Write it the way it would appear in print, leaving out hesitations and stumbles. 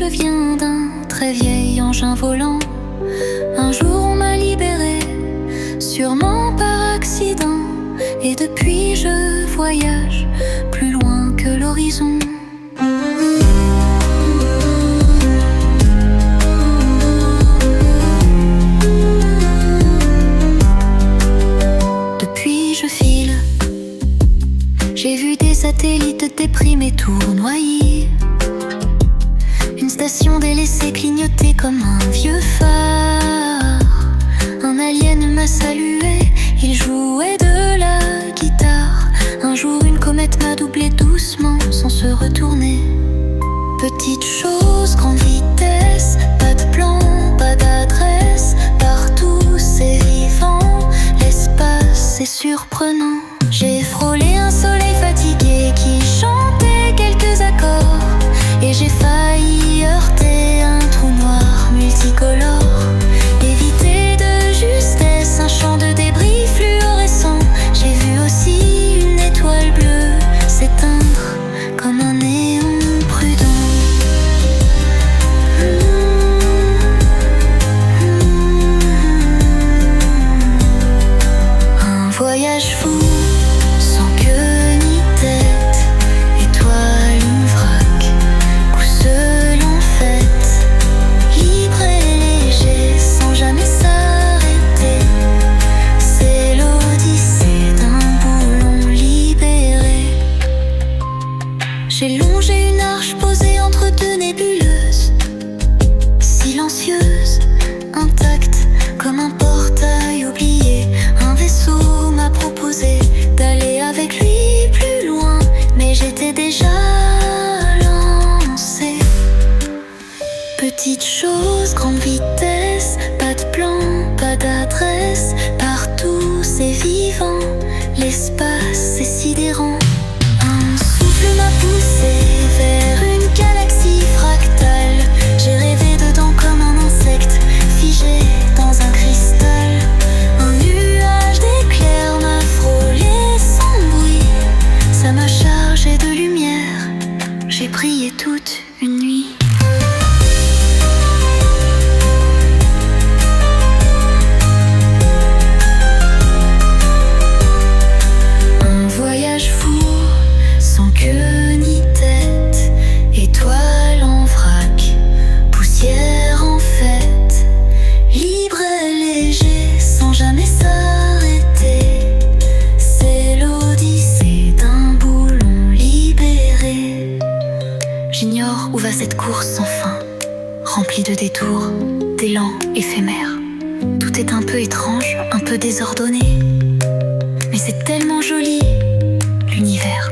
je viens d'un très vieil engin volant. Un jour on m'a libéré, sûrement par accident. Et depuis je voyage plus loin que l'horizon. Depuis je file, j'ai vu des satellites déprimés tournoyer. Une station délaissée clignotait comme un vieux phare. Un alien m'a salué, il jouait de la guitare. Un jour une comète m'a doublé doucement sans se retourner. Petite chose, grande vitesse, pas de plan, pas d'adresse. Partout c'est vivant, l'espace est surprenant. J'ai frôlé un soleil fatigué qui chantait quelques accords. Et j'ai failli heurter un trou noir multicolore. Éviter de justesse un champ de débris fluorescents. J'ai vu aussi une étoile bleue s'éteindre comme un néon prudent. Un voyage fou, sans queue ni tête, étoile ou vrac, coup seul en fête, libre et léger, sans jamais s'arrêter. C'est l'odyssée d'un boulon libéré. J'ai longé une arche posée entre deux nébuleuses, silencieuse, intacte comme un portail oublié. Un vaisseau m'a proposé d'aller avec lui plus loin, mais j'étais déjà lancée. Petite chose, grande vitesse, pas de plan, pas d'adresse. Partout c'est vivant, l'espace est sidérant. Un souffle m'a poussé vers une galaxie fractale. J'ai rêvé dedans comme un insecte figé dans un cristal. Un nuage d'éclairs m'a frôlé sans bruit. Ça m'a chargé de lumière, j'ai brillé toute une nuit. Un voyage fou, sans queue ni tête, étoile en vrac, poussière en fête, libre et léger, sans jamais s'arrêter. C'est l'odyssée d'un boulon libéré. J'ignore où va cette course sans fin, remplie de détours, d'élans éphémères. Tout est un peu étrange, un peu désordonné, mais c'est tellement joli, l'univers